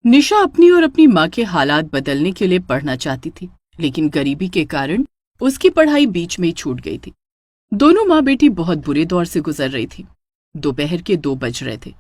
निशा अपनी और अपनी माँ के हालात बदलने के लिए पढ़ना चाहती थी, लेकिन गरीबी के कारण उसकी पढ़ाई बीच में ही छूट गई थी। दोनों माँ बेटी बहुत बुरे दौर से गुजर रही थी। दोपहर के 2 बज रहे थे।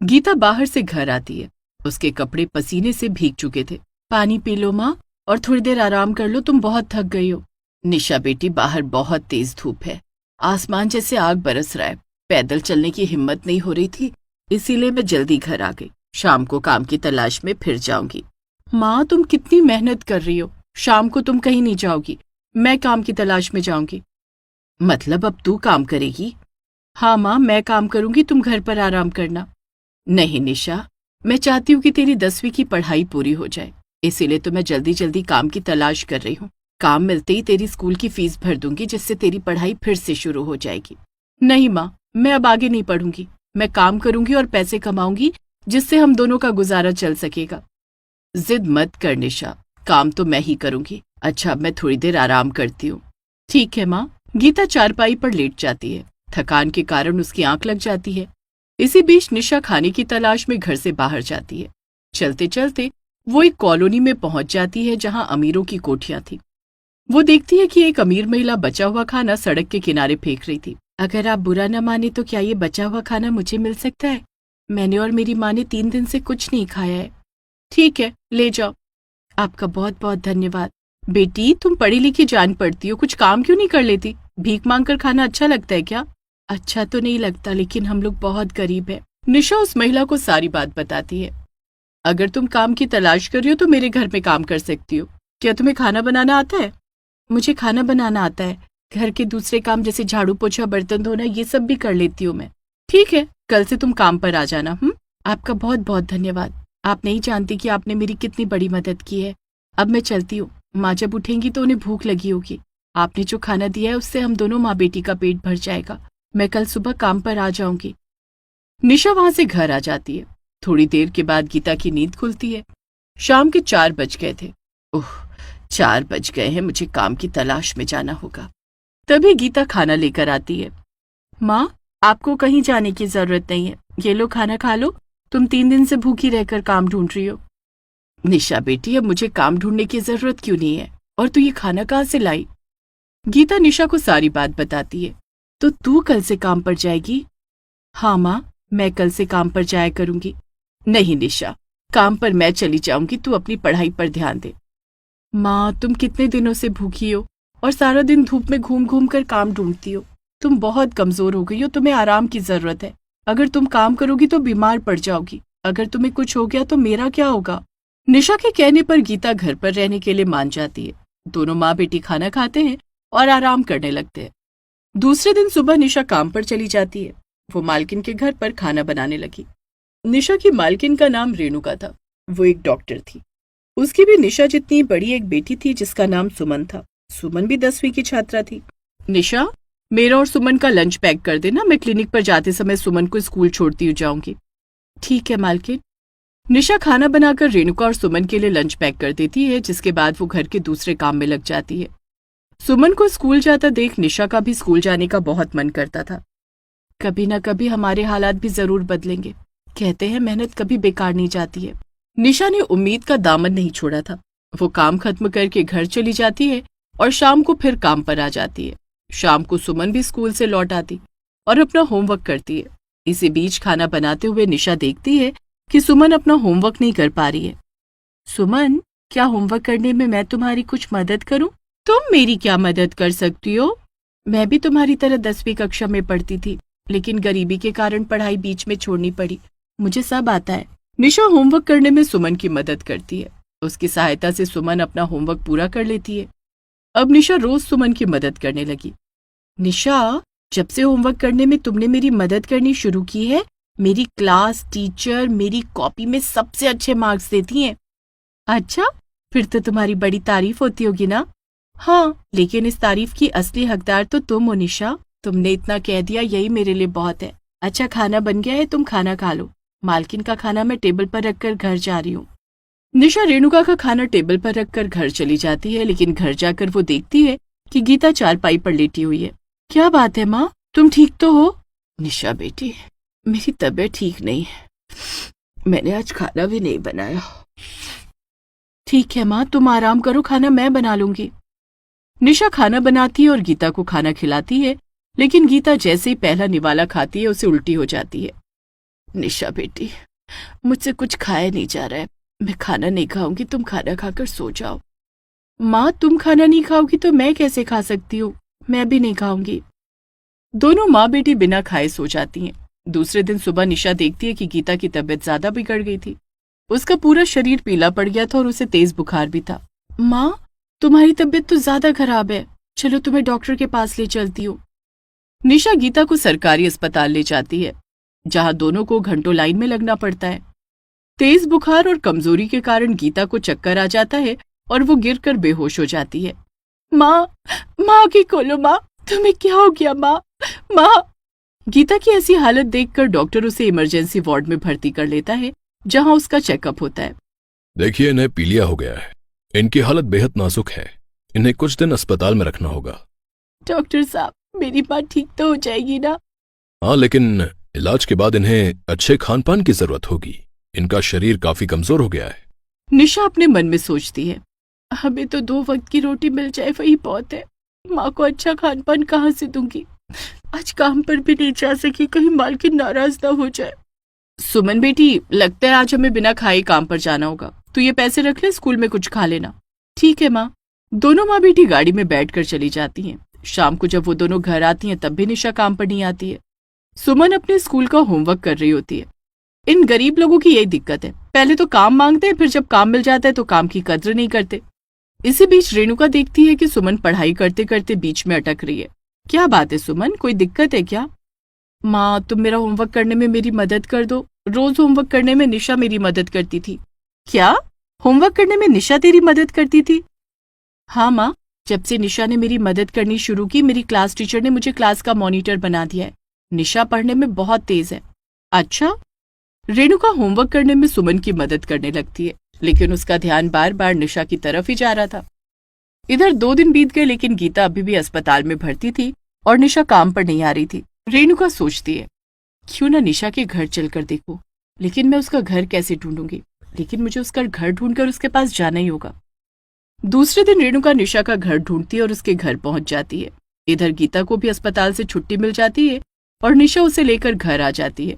गीता बाहर से घर आती है। उसके कपड़े पसीने से भीग चुके थे। पानी पी लो माँ और थोड़ी देर आराम कर लो, तुम बहुत थक गई हो। निशा बेटी, बाहर बहुत तेज धूप है, आसमान जैसे आग बरस रहा है। पैदल चलने की हिम्मत नहीं हो रही थी, इसीलिए मैं जल्दी घर आ गई। शाम को काम की तलाश में फिर जाऊंगी। माँ, तुम कितनी मेहनत कर रही हो, शाम को तुम कहीं नहीं जाओगी, मैं काम की तलाश में जाऊंगी। मतलब अब तू काम करेगी? हाँ माँ, मैं काम करूंगी, तुम घर पर आराम करना। नहीं निशा, मैं चाहती हूँ कि तेरी 10वीं की पढ़ाई पूरी हो जाए, इसीलिए तो मैं जल्दी जल्दी काम की तलाश कर रही हूँ। काम मिलते ही तेरी स्कूल की फीस भर दूंगी, जिससे तेरी पढ़ाई फिर से शुरू हो जाएगी। नहीं माँ, मैं अब आगे नहीं पढ़ूंगी, मैं काम करूंगी और पैसे कमाऊंगी, जिससे हम दोनों का गुजारा चल सकेगा। जिद मत कर निशा, काम तो मैं ही करूंगी। अच्छा, मैं थोड़ी देर आराम करती हूँ। ठीक है माँ। गीता चारपाई पर लेट जाती है। थकान के कारण उसकी आंख लग जाती है। इसी बीच निशा खाने की तलाश में घर से बाहर जाती है। चलते चलते वो एक कॉलोनी में पहुंच जाती है, जहां अमीरों की कोठियां थी। वो देखती है कि एक अमीर महिला बचा हुआ खाना सड़क के किनारे फेंक रही थी। अगर आप बुरा न माने तो क्या ये बचा हुआ खाना मुझे मिल सकता है? मैंने और मेरी माँ ने 3 दिन से कुछ नहीं खाया है। ठीक है, ले जाओ। आपका बहुत बहुत धन्यवाद। बेटी, तुम पढ़ी लिखी जान पड़ती हो, कुछ काम क्यों नहीं कर लेती? भीख मांग कर खाना अच्छा लगता है क्या? अच्छा तो नहीं लगता, लेकिन हम लोग बहुत गरीब हैं। निशा उस महिला को सारी बात बताती है। अगर तुम काम की तलाश कर रही हो तो मेरे घर में काम कर सकती हो। क्या तुम्हें खाना बनाना आता है? मुझे खाना बनाना आता है, घर के दूसरे काम जैसे झाड़ू पोछा बर्तन धोना ये सब भी कर लेती हूँ मैं। ठीक है, कल से तुम काम पर आ जाना। आपका बहुत बहुत धन्यवाद। आप नहीं जानती कि आपने मेरी कितनी बड़ी मदद की है। अब मैं चलती हूँ, माँ जब उठेंगी तो उन्हें भूख लगी होगी। आपने जो खाना दिया है उससे हम दोनों माँ बेटी का पेट भर जाएगा। मैं कल सुबह काम पर आ जाऊंगी। निशा वहां से घर आ जाती है। थोड़ी देर के बाद गीता की नींद खुलती है। शाम के 4 बज गए थे। ओह, 4 बज गए हैं, मुझे काम की तलाश में जाना होगा। तभी गीता खाना लेकर आती है। माँ, आपको कहीं जाने की जरूरत नहीं है, ये लो खाना खा लो। तुम 3 दिन से भूखी रहकर काम ढूंढ रही हो। निशा बेटी, अब मुझे काम ढूंढने की जरूरत क्यों नहीं है, और तू ये खाना कहाँ से लाई? गीता निशा को सारी बात बताती है। तो तू कल से काम पर जाएगी? हाँ माँ, मैं कल से काम पर जाया करूंगी। नहीं निशा, काम पर मैं चली जाऊंगी, तू अपनी पढ़ाई पर ध्यान दे। माँ, तुम कितने दिनों से भूखी हो और सारा दिन धूप में घूम घूम कर काम ढूंढती हो। तुम बहुत कमजोर हो गई हो, तुम्हें आराम की जरूरत है। अगर तुम काम करोगी तो बीमार पड़ जाओगी। अगर तुम्हें कुछ हो गया तो मेरा क्या होगा? निशा के कहने पर गीता घर पर रहने के लिए मान जाती है। दोनों माँ बेटी खाना खाते हैं और आराम करने लगते हैं। दूसरे दिन सुबह निशा काम पर चली जाती है। वो मालकिन के घर पर खाना बनाने लगी। निशा की मालकिन का नाम रेणुका था। वो एक डॉक्टर थी। उसकी भी निशा जितनी बड़ी एक बेटी थी, जिसका नाम सुमन था। सुमन भी 10वीं की छात्रा थी। निशा, मेरा और सुमन का लंच पैक कर देना, मैं क्लिनिक पर जाते समय सुमन को स्कूल छोड़ती हुई जाऊंगी। ठीक है मालकिन। निशा खाना बनाकर रेणुका और सुमन के लिए लंच पैक कर देती है, जिसके बाद वो घर के दूसरे काम में लग जाती है। सुमन को स्कूल जाता देख निशा का भी स्कूल जाने का बहुत मन करता था। कभी न कभी हमारे हालात भी जरूर बदलेंगे। कहते हैं मेहनत कभी बेकार नहीं जाती है। निशा ने उम्मीद का दामन नहीं छोड़ा था। वो काम खत्म करके घर चली जाती है और शाम को फिर काम पर आ जाती है। शाम को सुमन भी स्कूल से लौट आती और अपना होमवर्क करती है। इसी बीच खाना बनाते हुए निशा देखती है कि सुमन अपना होमवर्क नहीं कर पा रही है। सुमन, क्या होमवर्क करने में मैं तुम्हारी कुछ मदद करूं? तुम मेरी क्या मदद कर सकती हो? मैं भी तुम्हारी तरह 10वीं कक्षा में पढ़ती थी, लेकिन गरीबी के कारण पढ़ाई बीच में छोड़नी पड़ी। मुझे सब आता है। निशा होमवर्क करने में सुमन की मदद करती है। उसकी सहायता से सुमन अपना होमवर्क पूरा कर लेती है। अब निशा रोज सुमन की मदद करने लगी। निशा, जब से होमवर्क करने में तुमने मेरी मदद करनी शुरू की है, मेरी क्लास टीचर मेरी कॉपी में सबसे अच्छे मार्क्स देती हैं। अच्छा, फिर तो तुम्हारी बड़ी तारीफ होती होगी ना? हाँ, लेकिन इस तारीफ की असली हकदार तो तुम हो निशा। तुमने इतना कह दिया, यही मेरे लिए बहुत है। अच्छा, खाना बन गया है, तुम खाना खा लो। मालकिन का खाना मैं टेबल पर रखकर घर जा रही हूँ। निशा रेणुका का खाना टेबल पर रखकर घर चली जाती है, लेकिन घर जाकर वो देखती है कि गीता चारपाई पर लेटी हुई है। क्या बात है माँ, तुम ठीक तो हो? निशा बेटी, मेरी तबीयत ठीक नहीं है। मैंने आज खाना भी नहीं बनाया। ठीक है माँ, तुम आराम करो, खाना मैं बना लूंगी। निशा खाना बनाती है और गीता को खाना खिलाती है, लेकिन गीता जैसे ही पहला निवाला खाती है उसे उल्टी हो जाती है। निशा बेटी, मुझसे कुछ खाया नहीं जा रहा है, मैं खाना नहीं खाऊंगी, तुम खाना खाकर सो जाओ। माँ, तुम खाना नहीं खाओगी तो मैं कैसे खा सकती हूँ? मैं भी नहीं खाऊंगी। दोनों माँ बेटी बिना खाए सो जाती हैं। दूसरे दिन सुबह निशा देखती है कि गीता की तबीयत ज्यादा बिगड़ गई थी। उसका पूरा शरीर पीला पड़ गया था और उसे तेज बुखार भी था। माँ, तुम्हारी तबीयत तो ज्यादा खराब है, चलो तुम्हें डॉक्टर के पास ले चलती हूँ। निशा गीता को सरकारी अस्पताल ले जाती है, जहां दोनों को घंटों लाइन में लगना पड़ता है। तेज बुखार और कमजोरी के कारण गीता को चक्कर आ जाता है और वो गिरकर बेहोश हो जाती है। माँ, माँ की खोलो माँ, तुम्हें क्या हो गया माँ? माँ! गीता की ऐसी हालत देखकर डॉक्टर उसे इमरजेंसी वार्ड में भर्ती कर लेता है, जहां उसका चेकअप होता है। देखिए, इन्हें पीलिया हो गया है, इनकी हालत बेहद नाजुक है, इन्हें कुछ दिन अस्पताल में रखना होगा। डॉक्टर साहब, मेरी बात ठीक तो हो जाएगी ना? हाँ, लेकिन इलाज के बाद इन्हें अच्छे खान पान की जरूरत होगी, इनका शरीर काफी कमजोर हो गया है। निशा अपने मन में सोचती है, हमें तो 2 वक्त की रोटी मिल जाए वही बहुत है, माँ को अच्छा खान पान कहाँ से दूंगी? आज काम पर भी नहीं जा सकी, कहीं मालकिन नाराज ना हो जाए। सुमन बेटी, लगता है आज हमें बिना खाए काम पर जाना होगा, तो ये पैसे रख ले, स्कूल में कुछ खा लेना। ठीक है माँ। दोनों माँ बेटी गाड़ी में बैठकर चली जाती हैं। शाम को जब वो दोनों घर आती हैं तब भी निशा काम पर नहीं आती है। सुमन अपने स्कूल का होमवर्क कर रही होती है। इन गरीब लोगों की यही दिक्कत है, पहले तो काम मांगते हैं, फिर जब काम मिल जाता है तो काम की कद्र नहीं करते। इसी बीच रेणुका देखती है कि सुमन पढ़ाई करते करते बीच में अटक रही है। क्या बात है सुमन, कोई दिक्कत है क्या? माँ, तुम मेरा होमवर्क करने में मेरी मदद कर दो, रोज होमवर्क करने में निशा मेरी मदद करती थी। क्या? होमवर्क करने में निशा तेरी मदद करती थी? हाँ माँ, जब से निशा ने मेरी मदद करनी शुरू की, मेरी क्लास टीचर ने मुझे क्लास का मॉनिटर बना दिया है। निशा पढ़ने में बहुत तेज है। अच्छा? रेणुका होमवर्क करने में सुमन की मदद करने लगती है, लेकिन उसका ध्यान बार बार निशा की तरफ ही जा रहा था। इधर 2 दिन बीत गए, लेकिन गीता अभी भी अस्पताल में भर्ती थी और निशा काम पर नहीं आ रही थी। रेणुका सोचती है, क्यों ना निशा के घर चलकर देखूं, लेकिन मैं उसका घर कैसे ढूंढूंगी? लेकिन मुझे उसका घर ढूंढकर उसके पास जाना ही होगा। दूसरे दिन रेणुका निशा का घर ढूंढती है और उसके घर पहुंच जाती है। इधर गीता को भी अस्पताल से छुट्टी मिल जाती है और निशा उसे लेकर घर आ जाती है।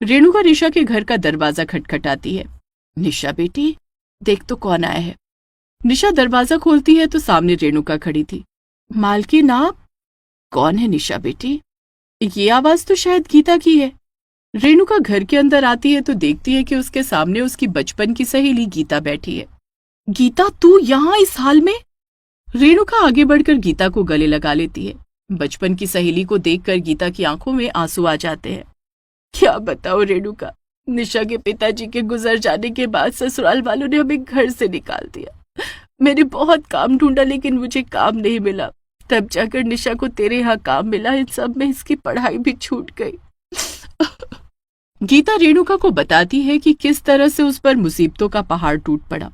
रेणुका निशा के घर का दरवाजा खटखटाती है। निशा बेटी, देख तो कौन आया है। निशा दरवाजा खोलती है तो सामने रेणुका खड़ी थी। मालकिन आप? कौन है निशा बेटी? ये आवाज तो शायद गीता की है। रेणुका घर के अंदर आती है तो देखती है कि उसके सामने उसकी बचपन की सहेली गीता बैठी है। गीता, तू यहाँ इस हाल में? रेणुका आगे बढ़कर गीता को गले लगा लेती है। बचपन की सहेली को देखकर गीता की आंखों में आंसू आ जाते हैं। क्या बताओ रेणुका, निशा के पिताजी के गुजर जाने के बाद ससुराल वालों ने हमें घर से निकाल दिया। मैंने बहुत काम ढूंढा लेकिन मुझे काम नहीं मिला, तब जाकर निशा को तेरे यहाँ काम मिला। इन सब में इसकी पढ़ाई भी छूट गई। गीता रेणुका को बताती है कि किस तरह से उस पर मुसीबतों का पहाड़ टूट पड़ा।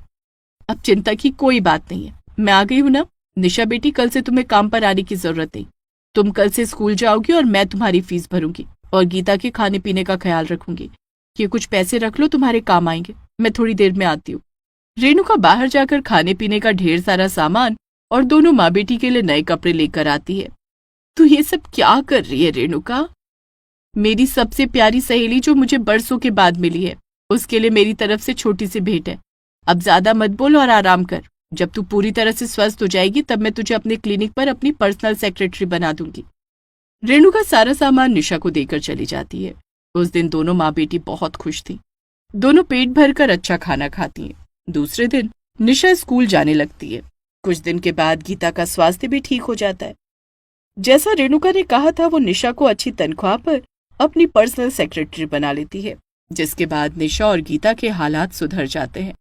अब चिंता की कोई बात नहीं है, मैं आ गई हूं ना। निशा बेटी, कल से तुम्हें काम पर आने की जरूरत नहीं। तुम कल से स्कूल जाओगी और मैं तुम्हारी फीस भरूंगी और गीता के खाने पीने का ख्याल रखूंगी। ये कुछ पैसे रख लो, तुम्हारे काम आएंगे। मैं थोड़ी देर में आती हूँ। रेणुका बाहर जाकर खाने पीने का ढेर सारा सामान और दोनों माँ बेटी के लिए नए कपड़े लेकर आती है। तू ये सब क्या कर रही है रेणुका? मेरी सबसे प्यारी सहेली जो मुझे बरसों के बाद मिली है, उसके लिए मेरी तरफ से छोटी सी भेंट है। अब ज्यादा मत बोल और आराम कर। जब तू पूरी तरह से स्वस्थ हो जाएगी तब मैं तुझे अपने क्लिनिक पर अपनी पर्सनल सेक्रेटरी बना दूंगी। रेणुका सारा सामान निशा को देकर चली जाती है। उस दिन दोनों माँ बेटी बहुत खुश थी। दोनों पेट भरकर अच्छा खाना खाती हैं। दूसरे दिन निशा स्कूल जाने लगती है। कुछ दिन के बाद गीता का स्वास्थ्य भी ठीक हो जाता है। जैसा रेणुका ने कहा था, वो निशा को अच्छी तनख्वाह पर अपनी पर्सनल सेक्रेटरी बना लेती है, जिसके बाद निशा और गीता के हालात सुधर जाते हैं।